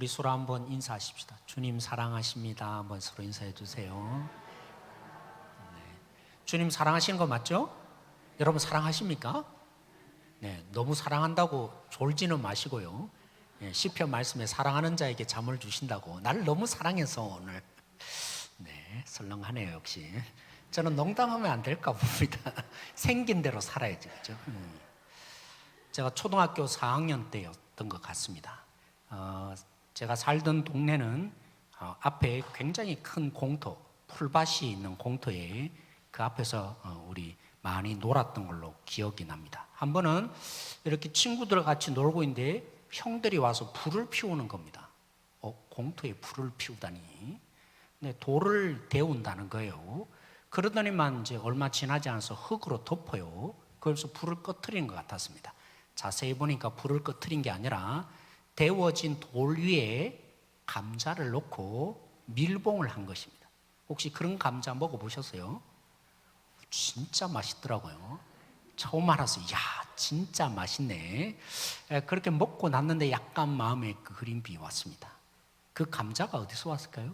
우리 서로 한번 인사하십시다. 주님 사랑하십니다. 한번 서로 인사해 주세요. 주님 사랑하시는 거 맞죠? 여러분 사랑하십니까? 네, 너무 사랑한다고 졸지는 마시고요. 시편 말씀에 사랑하는 자에게 잠을 주신다고. 나를 너무 사랑해서 오늘 설렁하네요. 역시 저는 농담하면 안 될까 봅니다. 생긴 대로 살아야지, 그죠? 제가 초등학교 4학년 때였던 것 같습니다. 제가 살던 동네는 앞에 굉장히 큰 공터, 풀밭이 있는 공터에 그 앞에서 우리 많이 놀았던 걸로 기억이 납니다. 한 번은 이렇게 친구들 같이 놀고 있는데 형들이 와서 불을 피우는 겁니다. 공터에 불을 피우다니. 네, 돌을 데운다는 거예요. 그러더니만 이제 얼마 지나지 않아서 흙으로 덮어요. 그래서 불을 꺼트리는 것 같았습니다. 자세히 보니까 불을 꺼트린 게 아니라 데워진 돌 위에 감자를 넣고 밀봉을 한 것입니다. 혹시 그런 감자 먹어보셨어요? 진짜 맛있더라고요. 처음 알았어요. 야, 진짜 맛있네. 그렇게 먹고 났는데 약간 마음에 그림이 왔습니다. 그 감자가 어디서 왔을까요?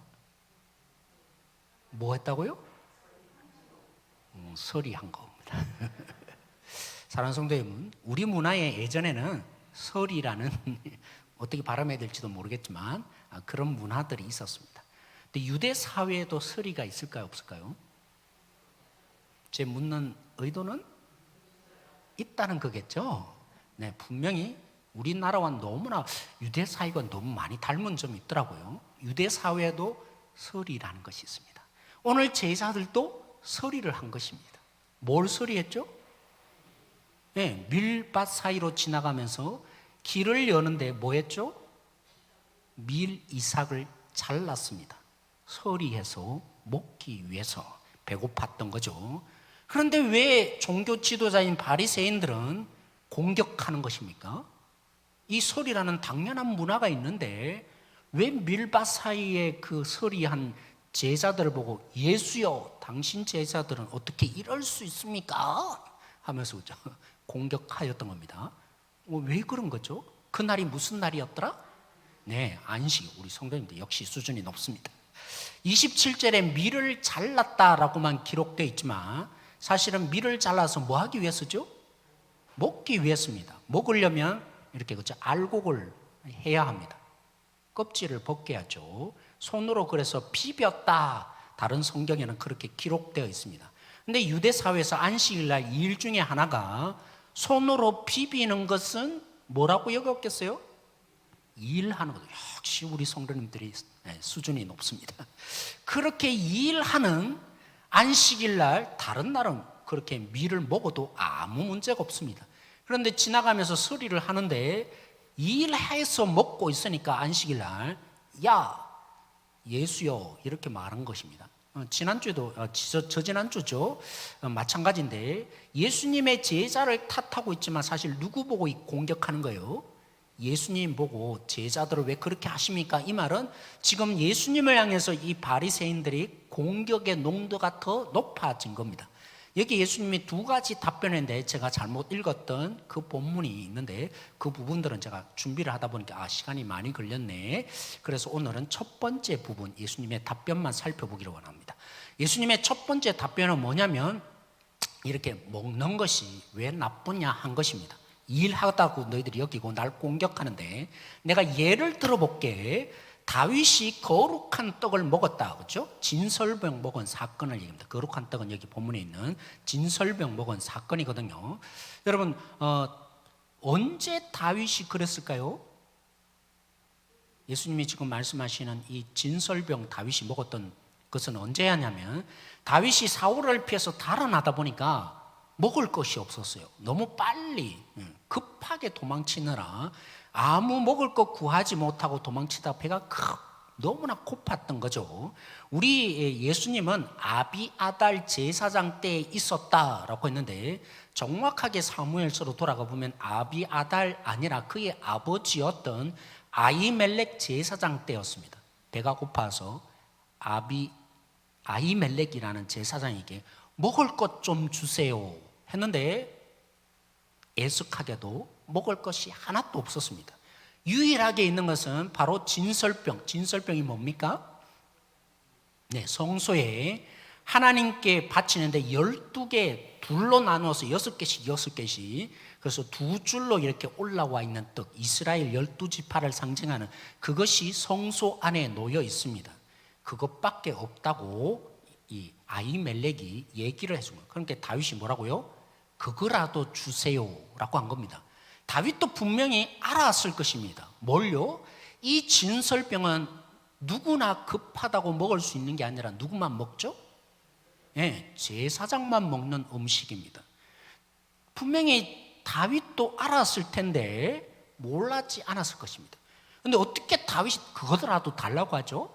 뭐 했다고요? 서리한 겁니다. 사랑하는 성도 여러분, 우리 문화에 예전에는 설이라는 어떻게 발음해야 될지도 모르겠지만 그런 문화들이 있었습니다. 근데 유대 사회에도 설이가 있을까요, 없을까요? 제 묻는 의도는 있다는 거겠죠. 네, 분명히 우리나라와 너무나 유대 사회가 너무 많이 닮은 점이 있더라고요. 유대 사회에도 설이라는 것이 있습니다. 오늘 제자들도 설이를 한 것입니다. 뭘 설이했죠? 네, 밀밭 사이로 지나가면서 길을 여는데 뭐 했죠? 밀 이삭을 잘랐습니다. 서리해서 먹기 위해서 배고팠던 거죠. 그런데 왜 종교 지도자인 바리새인들은 공격하는 것입니까? 이 설이라는 당연한 문화가 있는데 왜 밀밭 사이에 그 서리한 제자들을 보고 예수여, 당신 제자들은 어떻게 이럴 수 있습니까? 하면서 공격하였던 겁니다. 왜 그런 거죠? 그날이 무슨 날이었더라? 네, 안식. 우리 성도님들 역시 수준이 높습니다. 27절에 밀을 잘랐다라고만 기록되어 있지만 사실은 밀을 잘라서 뭐 하기 위해서죠? 먹기 위해서입니다. 먹으려면 이렇게 알곡을 해야 합니다. 껍질을 벗겨야죠. 손으로 그래서 비볐다. 다른 성경에는 그렇게 기록되어 있습니다. 근데 유대 사회에서 안식일날 2일 중에 하나가 손으로 비비는 것은 뭐라고 여겼겠어요? 일하는 거죠. 역시 우리 성도님들이 수준이 높습니다. 그렇게 일하는 안식일날 다른 날은 그렇게 밀을 먹어도 아무 문제가 없습니다. 그런데 지나가면서 서리를 하는데 일해서 먹고 있으니까 안식일날 야 예수여 이렇게 말한 것입니다. 지난주에도 저지난주죠. 마찬가지인데 예수님의 제자를 탓하고 있지만 사실 누구 보고 공격하는 거예요? 예수님 보고 제자들을 왜 그렇게 하십니까? 이 말은 지금 예수님을 향해서 이 바리새인들이 공격의 농도가 더 높아진 겁니다. 여기 예수님이 두 가지 답변했는데 제가 잘못 읽었던 그 본문이 있는데 그 부분들은 제가 준비를 하다 보니까 시간이 많이 걸렸네. 그래서 오늘은 첫 번째 부분 예수님의 답변만 살펴보기를 원합니다. 예수님의 첫 번째 답변은 뭐냐면 이렇게 먹는 것이 왜 나쁘냐 한 것입니다. 일하다고 너희들이 여기고 날 공격하는데 내가 예를 들어볼게. 다윗이 거룩한 떡을 먹었다, 그렇죠? 진설병 먹은 사건을 얘기합니다. 거룩한 떡은 여기 본문에 있는 진설병 먹은 사건이거든요. 여러분 언제 다윗이 그랬을까요? 예수님이 지금 말씀하시는 이 진설병 다윗이 먹었던 것은 언제 하냐면 다윗이 사울을 피해서 달아나다 보니까 먹을 것이 없었어요. 너무 빨리 급하게 도망치느라 아무 먹을 것 구하지 못하고 도망치다 배가 너무나 고팠던 거죠. 우리 예수님은 아비아달 제사장 때에 있었다라고 했는데 정확하게 사무엘서로 돌아가 보면 아비아달 아니라 그의 아버지였던 아히멜렉 제사장 때였습니다. 배가 고파서 아히멜렉이라는 제사장에게 먹을 것 좀 주세요 했는데 애석하게도 먹을 것이 하나도 없었습니다. 유일하게 있는 것은 바로 진설병. 진설병이 뭡니까? 네, 성소에 하나님께 바치는데 12개 둘로 나누어서 6개씩 6개씩, 그래서 두 줄로 이렇게 올라와 있는 떡, 이스라엘 12지파를 상징하는 그것이 성소 안에 놓여 있습니다. 그것밖에 없다고 이 아히멜렉이 얘기를 해준 거예요. 그러니까 다윗이 뭐라고요? 그거라도 주세요라고 한 겁니다. 다윗도 분명히 알았을 것입니다. 뭘요? 이 진설병은 누구나 급하다고 먹을 수 있는 게 아니라 누구만 먹죠? 예, 제사장만 먹는 음식입니다. 분명히 다윗도 알았을 텐데 몰랐지 않았을 것입니다. 그런데 어떻게 다윗이 그거라도 달라고 하죠?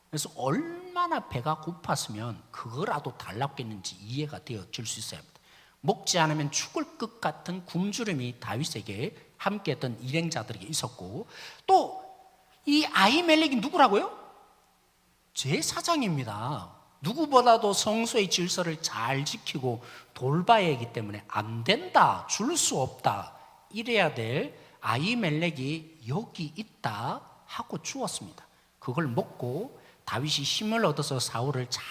그래서 얼마나 배가 고팠으면 그거라도 달라고 했는지 이해가 되어질 수 있어야 합니다. 먹지 않으면 죽을 것 같은 굶주림이 다윗에게 함께했던 일행자들에게 있었고, 또 이 아히멜렉이 누구라고요? 제사장입니다. 누구보다도 성소의 질서를 잘 지키고 돌봐야 하기 때문에 안 된다, 줄 수 없다, 이래야 될 아히멜렉이 여기 있다 하고 주었습니다. 그걸 먹고 다윗이 힘을 얻어서 사울을 잘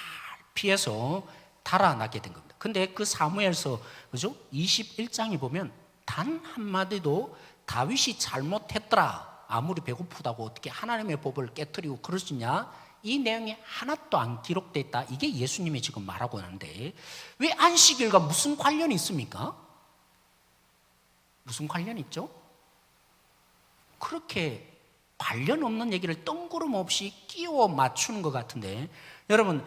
피해서 달아나게 된 겁니다. 근데 그 사무엘서 그죠? 21장에 보면 단 한마디도 다윗이 잘못했더라, 아무리 배고프다고 어떻게 하나님의 법을 깨트리고 그럴 수 있냐, 이 내용이 하나도 안 기록되어 있다. 이게 예수님이 지금 말하고 있는데, 왜 안식일과 무슨 관련이 있습니까? 무슨 관련이 있죠? 그렇게 관련 없는 얘기를 뜬구름 없이 끼워 맞추는 것 같은데, 여러분,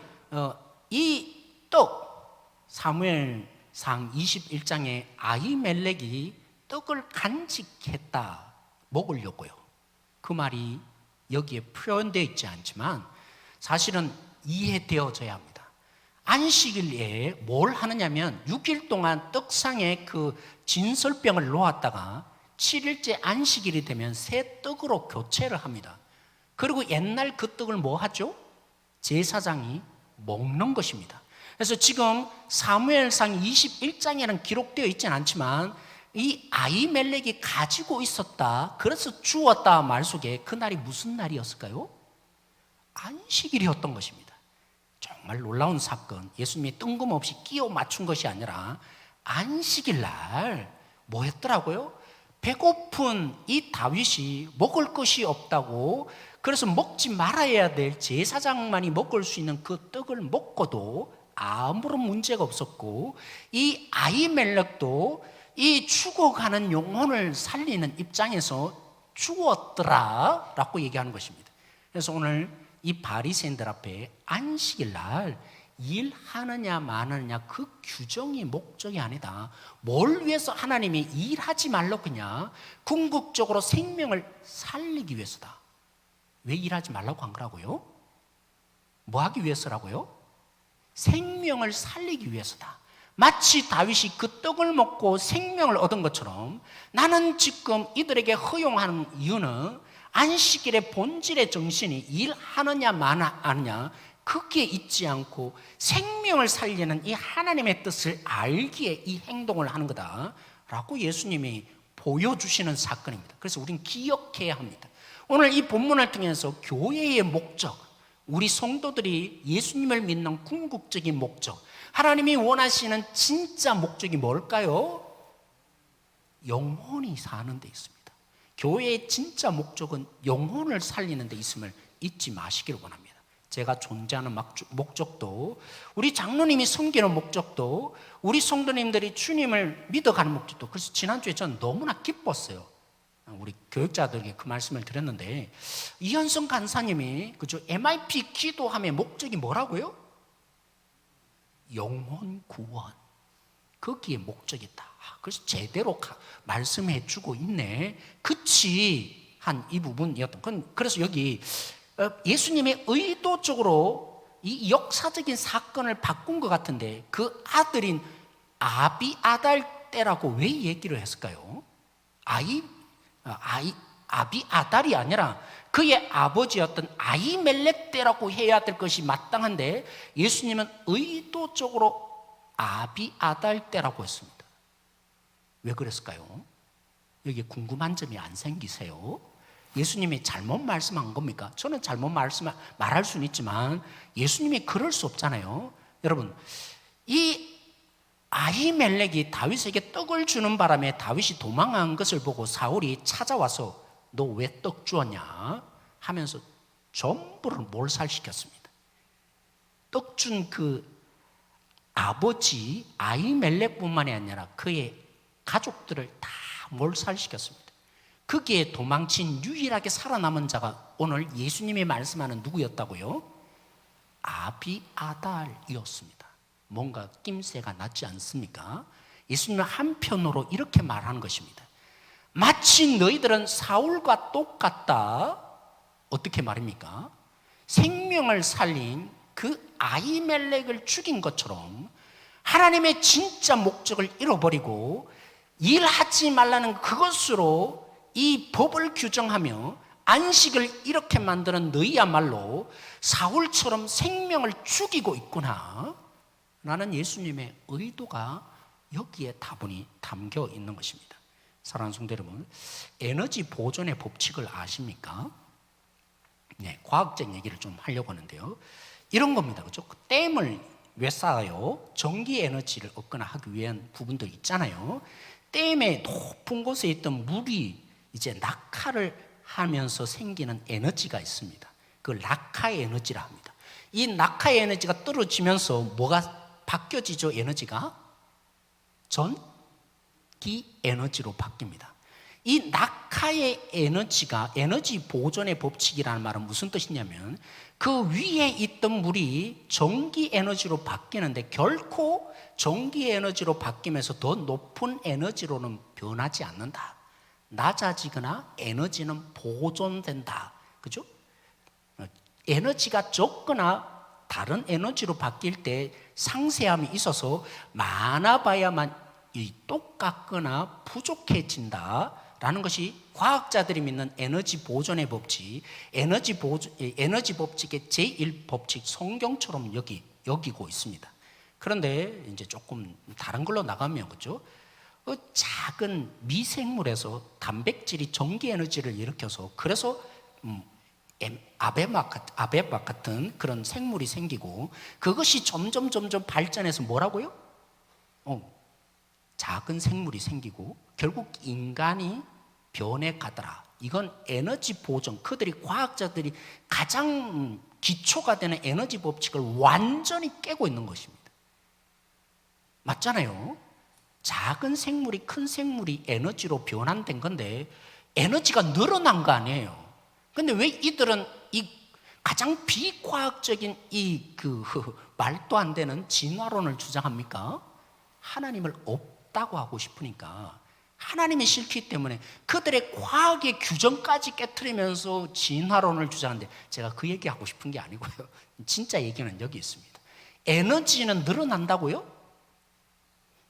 이 떡, 사무엘상 21장에 아히멜렉이 떡을 간직했다, 먹으려고요. 그 말이 여기에 표현되어 있지 않지만 사실은 이해되어져야 합니다. 안식일에 뭘 하느냐면 6일 동안 떡상에 그 진설병을 놓았다가 7일째 안식일이 되면 새 떡으로 교체를 합니다. 그리고 옛날 그 떡을 뭐 하죠? 제사장이 먹는 것입니다. 그래서 지금 사무엘상 21장에는 기록되어 있지는 않지만 이 아히멜렉이 가지고 있었다, 그래서 주었다 말 속에 그날이 무슨 날이었을까요? 안식일이었던 것입니다. 정말 놀라운 사건, 예수님이 뜬금없이 끼워 맞춘 것이 아니라 안식일 날 뭐 했더라고요? 배고픈 이 다윗이 먹을 것이 없다고, 그래서 먹지 말아야 될 제사장만이 먹을 수 있는 그 떡을 먹고도 아무런 문제가 없었고, 이 아히멜렉도 이 죽어가는 영혼을 살리는 입장에서 죽었더라 라고 얘기하는 것입니다. 그래서 오늘 이 바리새인들 앞에 안식일 날 일하느냐 마느냐 그 규정이 목적이 아니다. 뭘 위해서 하나님이 일하지 말라고 그냥 궁극적으로 생명을 살리기 위해서다. 왜 일하지 말라고 한 거라고요? 뭐 하기 위해서라고요? 생명을 살리기 위해서다. 마치 다윗이 그 떡을 먹고 생명을 얻은 것처럼 나는 지금 이들에게 허용하는 이유는 안식일의 본질의 정신이 일하느냐 마느냐 거기에 있지 않고 생명을 살리는 이 하나님의 뜻을 알기에 이 행동을 하는 거다라고 예수님이 보여주시는 사건입니다. 그래서 우리는 기억해야 합니다. 오늘 이 본문을 통해서 교회의 목적, 우리 성도들이 예수님을 믿는 궁극적인 목적, 하나님이 원하시는 진짜 목적이 뭘까요? 영혼이 사는 데 있습니다. 교회의 진짜 목적은 영혼을 살리는 데 있음을 잊지 마시기를 원합니다. 제가 존재하는 목적도, 우리 장로님이 섬기는 목적도, 우리 성도님들이 주님을 믿어가는 목적도. 그래서 지난주에 저는 너무나 기뻤어요. 우리 교육자들에게 그 말씀을 드렸는데, 이현성 간사님이 그죠, MIP 기도함의 목적이 뭐라고요? 영혼 구원. 거기에 목적이 있다. 그래서 제대로 말씀해 주고 있네. 그치 한 이 부분이었던. 그래서 여기 예수님이 의도적으로 이 역사적인 사건을 바꾼 것 같은데, 그 아들인 아비아달 때라고 왜 얘기를 했을까요? 아비아달이 아니라 그의 아버지였던 아히멜렉 때라고 해야 될 것이 마땅한데, 예수님은 의도적으로 아비아달 때라고 했습니다. 왜 그랬을까요? 여기 궁금한 점이 안 생기세요? 예수님이 잘못 말씀한 겁니까? 저는 잘못 말할 수는 있지만 예수님이 그럴 수 없잖아요. 여러분, 이 아히멜렉이 다윗에게 떡을 주는 바람에 다윗이 도망한 것을 보고 사울이 찾아와서 너 왜 떡 주었냐 하면서 전부를 몰살시켰습니다. 떡 준 그 아버지 아히멜렉뿐만이 아니라 그의 가족들을 다 몰살시켰습니다. 거기에 도망친 유일하게 살아남은 자가 오늘 예수님이 말씀하는 누구였다고요? 아비아달이었습니다. 뭔가 낌새가 났지 않습니까? 예수님은 한편으로 이렇게 말하는 것입니다. 마치 너희들은 사울과 똑같다. 어떻게 말입니까? 생명을 살린 그 아히멜렉을 죽인 것처럼 하나님의 진짜 목적을 잃어버리고 일하지 말라는 그것으로 이 법을 규정하며 안식을 이렇게 만드는 너희야말로 사울처럼 생명을 죽이고 있구나. 라는 예수님의 의도가 여기에 다분히 담겨 있는 것입니다. 사랑하는 성도 여러분, 에너지 보존의 법칙을 아십니까? 네, 과학적 얘기를 좀 하려고 하는데요. 이런 겁니다. 그죠? 댐을 왜 쌓아요? 전기 에너지를 얻거나 하기 위한 부분도 있잖아요. 댐의 높은 곳에 있던 물이 이제 낙하를 하면서 생기는 에너지가 있습니다. 그 낙하 에너지라 합니다. 이 낙하 에너지가 떨어지면서 뭐가 바뀌어지죠? 에너지가 전기 에너지로 바뀝니다. 이 낙하의 에너지가 에너지 보존의 법칙이라는 말은 무슨 뜻이냐면 그 위에 있던 물이 전기 에너지로 바뀌는데 결코 전기 에너지로 바뀌면서 더 높은 에너지로는 변하지 않는다. 낮아지거나 에너지는 보존된다. 그죠? 에너지가 적거나 다른 에너지로 바뀔 때 상세함이 있어서 많아봐야만 똑같거나 부족해진다라는 것이 과학자들이 믿는 에너지 보존의 법칙, 에너지 법칙의 제1법칙 성경처럼 여기고 있습니다. 그런데 이제 조금 다른 걸로 나가면 그죠? 작은 미생물에서 단백질이 전기 에너지를 일으켜서 그래서 아베막 같은 그런 생물이 생기고 그것이 점점 발전해서 뭐라고요? 작은 생물이 생기고 결국 인간이 변해가더라. 이건 에너지 보존, 그들이 과학자들이 가장 기초가 되는 에너지 법칙을 완전히 깨고 있는 것입니다. 맞잖아요. 작은 생물이 큰 생물이 에너지로 변환된 건데 에너지가 늘어난 거 아니에요. 근데 왜 이들은 이 가장 비과학적인 말도 안 되는 진화론을 주장합니까? 하나님을 없다고 하고 싶으니까 하나님이 싫기 때문에 그들의 과학의 규정까지 깨트리면서 진화론을 주장하는데 제가 그 얘기하고 싶은 게 아니고요. 진짜 얘기는 여기 있습니다. 에너지는 늘어난다고요?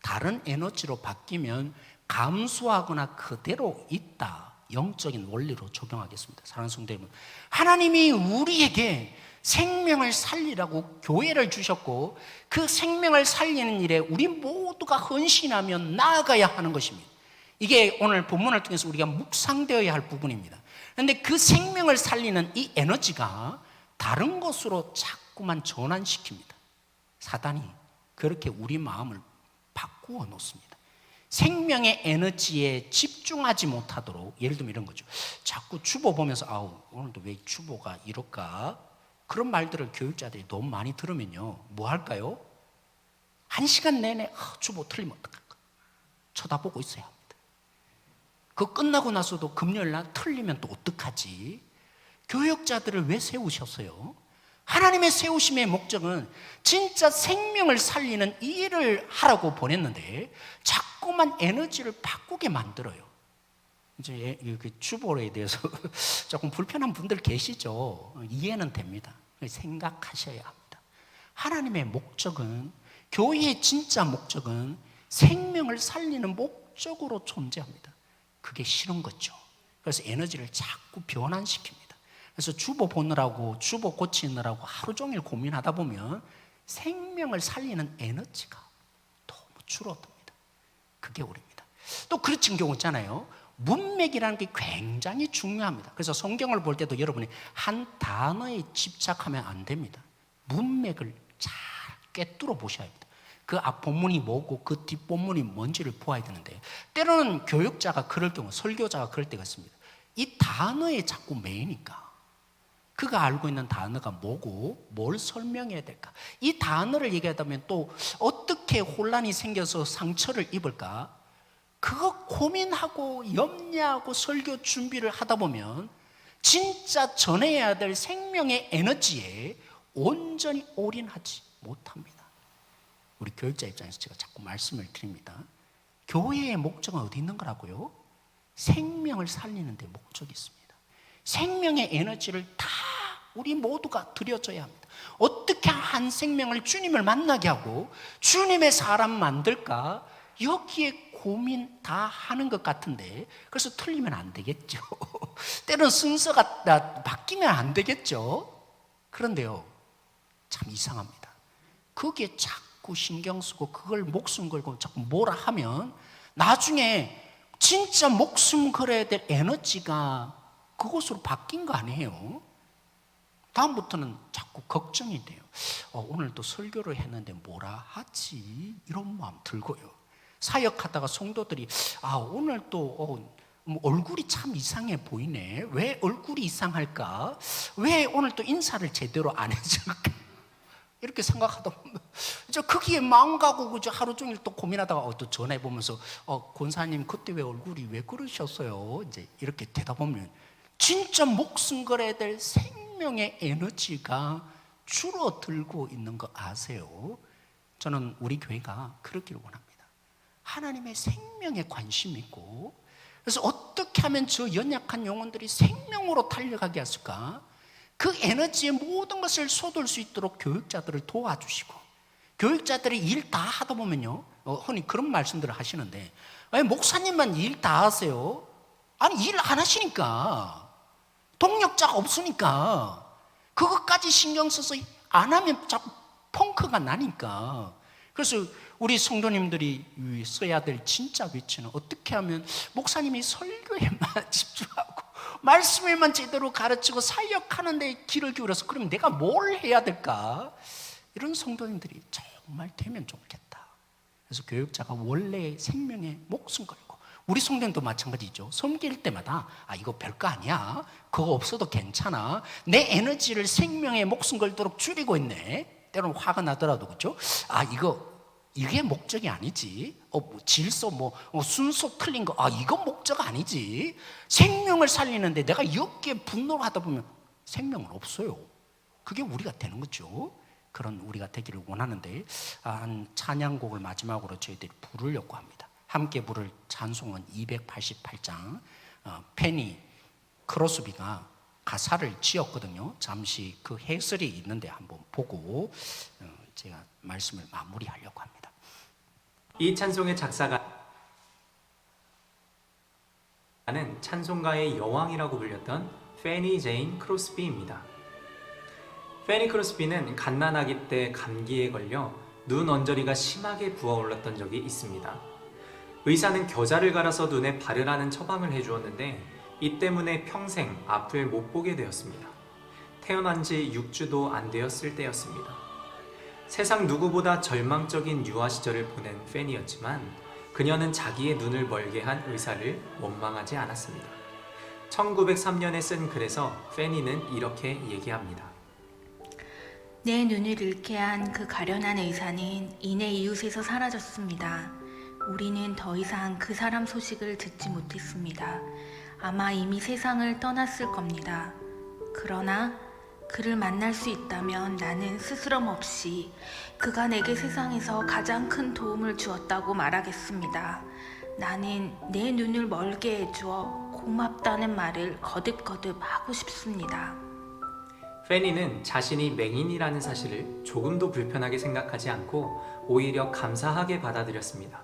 다른 에너지로 바뀌면 감소하거나 그대로 있다. 영적인 원리로 적용하겠습니다. 사랑하는 성도 여러분, 하나님이 우리에게 생명을 살리라고 교회를 주셨고 그 생명을 살리는 일에 우리 모두가 헌신하며 나아가야 하는 것입니다. 이게 오늘 본문을 통해서 우리가 묵상되어야 할 부분입니다. 그런데 그 생명을 살리는 이 에너지가 다른 것으로 자꾸만 전환시킵니다. 사단이 그렇게 우리 마음을 바꾸어 놓습니다. 생명의 에너지에 집중하지 못하도록, 예를 들면 이런 거죠. 자꾸 주보 보면서 아우 오늘도 왜 주보가 이럴까? 그런 말들을 교육자들이 너무 많이 들으면요 뭐 할까요? 1시간 내내 주보 틀리면 어떡할까? 쳐다보고 있어야 합니다. 그거 끝나고 나서도 금요일날 틀리면 또 어떡하지? 교육자들을 왜 세우셨어요? 하나님의 세우심의 목적은 진짜 생명을 살리는 일을 하라고 보냈는데 자꾸만 에너지를 바꾸게 만들어요. 이제 주보에 대해서 조금 불편한 분들 계시죠? 이해는 됩니다. 생각하셔야 합니다. 하나님의 목적은, 교회의 진짜 목적은 생명을 살리는 목적으로 존재합니다. 그게 싫은 거죠. 그래서 에너지를 자꾸 변환시킵니다. 그래서 주보 보느라고 주보 고치느라고 하루 종일 고민하다 보면 생명을 살리는 에너지가 너무 줄어듭니다. 그게 우리입니다. 또 그런 경우 있잖아요. 문맥이라는 게 굉장히 중요합니다. 그래서 성경을 볼 때도 여러분이 한 단어에 집착하면 안 됩니다. 문맥을 잘 꿰뚫어 보셔야 합니다. 그 앞 본문이 뭐고 그 뒷 본문이 뭔지를 보아야 되는데, 때로는 교육자가 그럴 경우, 설교자가 그럴 때가 있습니다. 이 단어에 자꾸 매이니까 그가 알고 있는 단어가 뭐고 뭘 설명해야 될까, 이 단어를 얘기하다 보면 또 어떻게 혼란이 생겨서 상처를 입을까, 그거 고민하고 염려하고 설교 준비를 하다 보면 진짜 전해야 될 생명의 에너지에 온전히 올인하지 못합니다. 우리 교육자 입장에서 제가 자꾸 말씀을 드립니다. 교회의 목적은 어디 있는 거라고요? 생명을 살리는 데 목적이 있습니다. 생명의 에너지를 다 우리 모두가 드려줘야 합니다. 어떻게 한 생명을 주님을 만나게 하고 주님의 사람 만들까, 여기에 고민 다 하는 것 같은데, 그래서 틀리면 안 되겠죠. 때로는 순서가 바뀌면 안 되겠죠. 그런데요, 참 이상합니다. 거기에 자꾸 신경 쓰고 그걸 목숨 걸고 자꾸 뭐라 하면 나중에 진짜 목숨 걸어야 될 에너지가 그것으로 바뀐 거 아니에요? 다음부터는 자꾸 걱정이 돼요. 오늘도 설교를 했는데 뭐라 하지? 이런 마음 들고요. 사역하다가 성도들이 오늘 또 얼굴이 참 이상해 보이네. 왜 얼굴이 이상할까? 왜 오늘 또 인사를 제대로 안 해줄까? 이렇게 생각하다 보면 저 거기에 마음 가고 그저 하루 종일 또 고민하다가 또 전화해 보면서 권사님 그때 왜 얼굴이 왜 그러셨어요? 이제 이렇게 되다 보면 진짜 목숨 걸어야 될 생명의 에너지가 줄어들고 있는 거 아세요? 저는 우리 교회가 그렇기를 원합니다. 하나님의 생명에 관심이 있고, 그래서 어떻게 하면 저 연약한 영혼들이 생명으로 달려가게 했을까, 그 에너지의 모든 것을 쏟을 수 있도록 교육자들을 도와주시고, 교육자들이 일 다 하다 보면요, 흔히 그런 말씀들을 하시는데, 아니 목사님만 일 다 하세요? 아니 일 안 하시니까, 동력자가 없으니까 그것까지 신경 써서 안 하면 자꾸 펑크가 나니까. 그래서 우리 성도님들이 써야 될 진짜 위치는 어떻게 하면 목사님이 설교에만 집중하고 말씀에만 제대로 가르치고 사역하는 데 길을 기울여서, 그러면 내가 뭘 해야 될까? 이런 성도님들이 정말 되면 좋겠다. 그래서 교육자가 원래 생명에 목숨 걸고, 우리 성도님도 마찬가지죠. 섬길 때마다 이거 별거 아니야, 그거 없어도 괜찮아, 내 에너지를 생명에 목숨 걸도록 줄이고 있네. 때로는 화가 나더라도, 그렇죠? 이게 목적이 아니지. 질서 순서 틀린 거, 이건 목적 아니지. 생명을 살리는데 내가 여기에 분노를 하다 보면 생명은 없어요. 그게 우리가 되는 거죠. 그런 우리가 되기를 원하는데, 한 찬양곡을 마지막으로 저희들이 부르려고 합니다. 함께 부를 찬송은 288장, 페니 크로스비가 가사를 지었거든요. 잠시 그 해설이 있는데 한번 보고 제가 말씀을 마무리하려고 합니다. 이 찬송의 작사가는 찬송가의 여왕이라고 불렸던 페니 제인 크로스비입니다. 페니 크로스비는 갓난아기 때 감기에 걸려 눈 언저리가 심하게 부어올랐던 적이 있습니다. 의사는 겨자를 갈아서 눈에 바르라는 처방을 해주었는데 이 때문에 평생 앞을 못 보게 되었습니다. 태어난 지 6주도 안 되었을 때였습니다. 세상 누구보다 절망적인 유아 시절을 보낸 페니였지만 그녀는 자기의 눈을 멀게 한 의사를 원망하지 않았습니다. 1903년에 쓴 글에서 페니는 이렇게 얘기합니다. 내 눈을 잃게 한 그 가련한 의사는 이내 이웃에서 사라졌습니다. 우리는 더 이상 그 사람 소식을 듣지 못했습니다. 아마 이미 세상을 떠났을 겁니다. 그러나 그를 만날 수 있다면 나는 스스럼 없이 그가 내게 세상에서 가장 큰 도움을 주었다고 말하겠습니다. 나는 내 눈을 멀게 해주어 고맙다는 말을 거듭거듭 하고 싶습니다. 페니는 자신이 맹인이라는 사실을 조금도 불편하게 생각하지 않고 오히려 감사하게 받아들였습니다.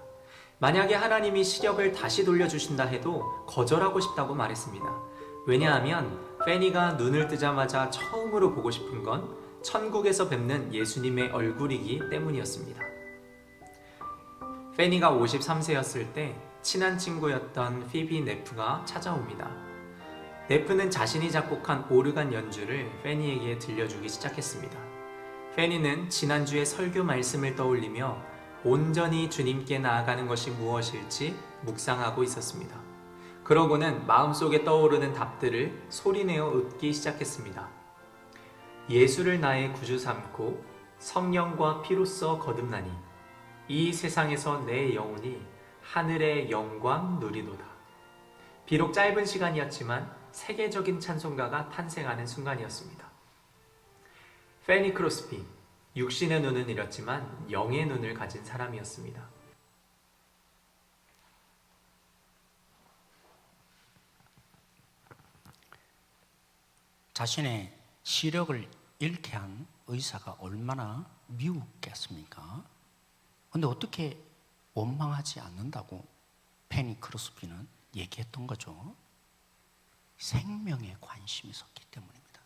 만약에 하나님이 시력을 다시 돌려주신다 해도 거절하고 싶다고 말했습니다. 왜냐하면 페니가 눈을 뜨자마자 처음으로 보고 싶은 건 천국에서 뵙는 예수님의 얼굴이기 때문이었습니다. 페니가 53세였을 때 친한 친구였던 피비 네프가 찾아옵니다. 네프는 자신이 작곡한 오르간 연주를 페니에게 들려주기 시작했습니다. 페니는 지난주의 설교 말씀을 떠올리며 온전히 주님께 나아가는 것이 무엇일지 묵상하고 있었습니다. 그러고는 마음속에 떠오르는 답들을 소리내어 웃기 시작했습니다. 예수를 나의 구주 삼고 성령과 피로써 거듭나니 이 세상에서 내 영혼이 하늘의 영광 누리도다. 비록 짧은 시간이었지만 세계적인 찬송가가 탄생하는 순간이었습니다. 페니 크로스비, 육신의 눈은 잃었지만 영의 눈을 가진 사람이었습니다. 자신의 시력을 잃게 한 의사가 얼마나 미웠겠습니까? 근데 어떻게 원망하지 않는다고 페니 크로스비는 얘기했던 거죠? 생명에 관심이 있었기 때문입니다.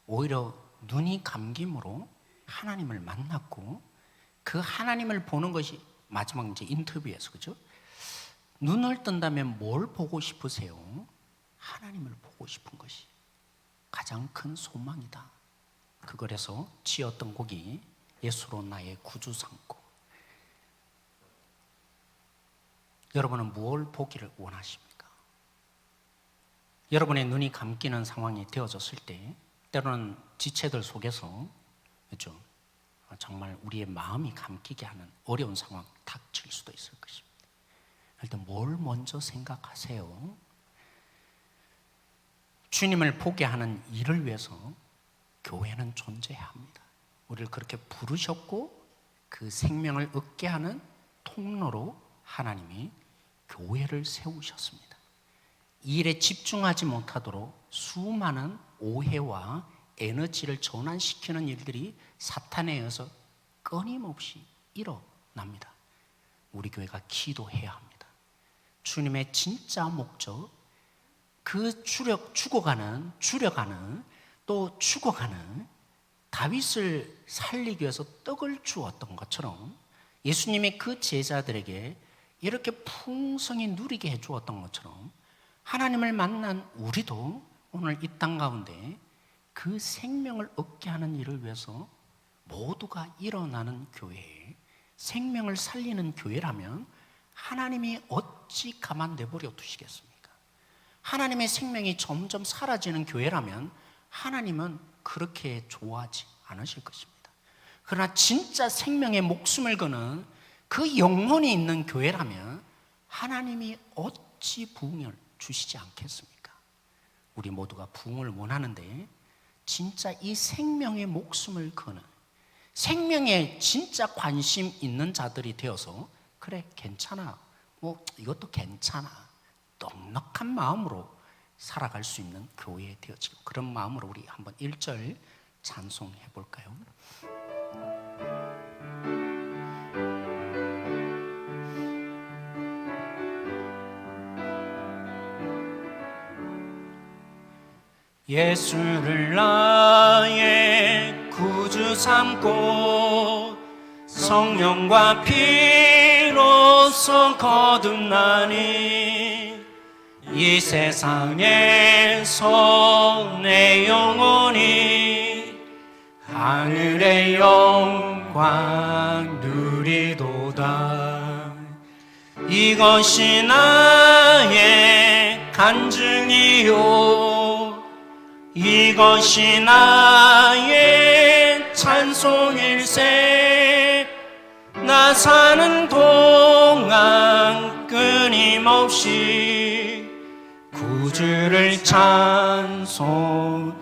오히려 눈이 감김으로 하나님을 만났고 그 하나님을 보는 것이 마지막 이제 인터뷰에서 그죠? 눈을 뜬다면 뭘 보고 싶으세요? 하나님을 보고 싶은 것이 가장 큰 소망이다. 그거래서 지었던 곡이 예수로 나의 구주 삼고. 여러분은 무엇을 보기를 원하십니까? 여러분의 눈이 감기는 상황이 되어졌을 때 때로는 지체들 속에서 그렇죠? 정말 우리의 마음이 감기게 하는 어려운 상황 닥칠 수도 있을 것입니다. 일단 뭘 먼저 생각하세요? 주님을 보게 하는 일을 위해서 교회는 존재해야 합니다. 우리를 그렇게 부르셨고 그 생명을 얻게 하는 통로로 하나님이 교회를 세우셨습니다. 이 일에 집중하지 못하도록 수많은 오해와 에너지를 전환시키는 일들이 사탄에 의해서 끊임없이 일어납니다. 우리 교회가 기도해야 합니다. 주님의 진짜 목적, 그 죽어가는 다윗을 살리기 위해서 떡을 주었던 것처럼 예수님이 그 제자들에게 이렇게 풍성히 누리게 해주었던 것처럼 하나님을 만난 우리도 오늘 이 땅 가운데 그 생명을 얻게 하는 일을 위해서 모두가 일어나는 교회, 생명을 살리는 교회라면 하나님이 어찌 가만 내버려 두시겠습니까? 하나님의 생명이 점점 사라지는 교회라면 하나님은 그렇게 좋아하지 않으실 것입니다. 그러나 진짜 생명의 목숨을 거는 그 영혼이 있는 교회라면 하나님이 어찌 부흥을 주시지 않겠습니까? 우리 모두가 부흥을 원하는데 진짜 이 생명의 목숨을 거는 생명에 진짜 관심 있는 자들이 되어서 그래 괜찮아 이것도 괜찮아 넉넉한 마음으로 살아갈 수 있는 교회 되어지고 그런 마음으로 우리 한번 1절 찬송해 볼까요? 예수를 나의 구주 삼고 성령과 피로써 거듭나니 이 세상에서 내 영혼이 하늘의 영광 누리도다. 이것이 나의 간증이요 이것이 나의 찬송일세. 나 사는 동안 끊임없이 구주를 찬송하리로다.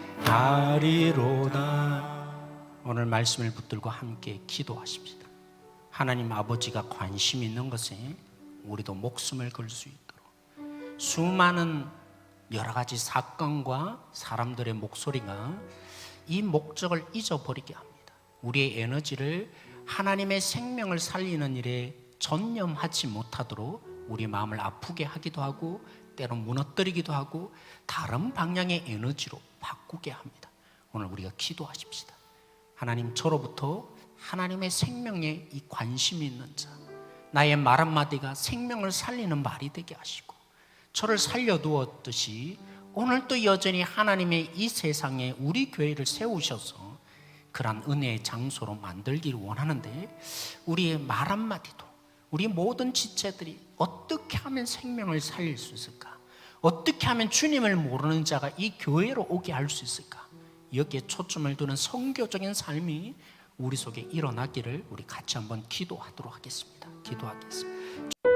오늘 말씀을 붙들고 함께 기도하십시다. 하나님 아버지가 관심 있는 것에 우리도 목숨을 걸 수 있도록 수많은 여러 가지 사건과 사람들의 목소리가 이 목적을 잊어버리게 합니다. 우리의 에너지를 하나님의 생명을 살리는 일에 전념하지 못하도록 우리 마음을 아프게 하기도 하고 때론 무너뜨리기도 하고 다른 방향의 에너지로 바꾸게 합니다. 오늘 우리가 기도하십시다. 하나님 저로부터 하나님의 생명에 이 관심이 있는 자 나의 말 한마디가 생명을 살리는 말이 되게 하시고 저를 살려두었듯이 오늘도 여전히 하나님의 이 세상에 우리 교회를 세우셔서 그러한 은혜의 장소로 만들기를 원하는데 우리의 말 한마디도 우리 모든 지체들이 어떻게 하면 생명을 살릴 수 있을까? 어떻게 하면 주님을 모르는 자가 이 교회로 오게 할 수 있을까? 여기에 초점을 두는 선교적인 삶이 우리 속에 일어나기를 우리 같이 한번 기도하도록 하겠습니다. 기도하겠습니다.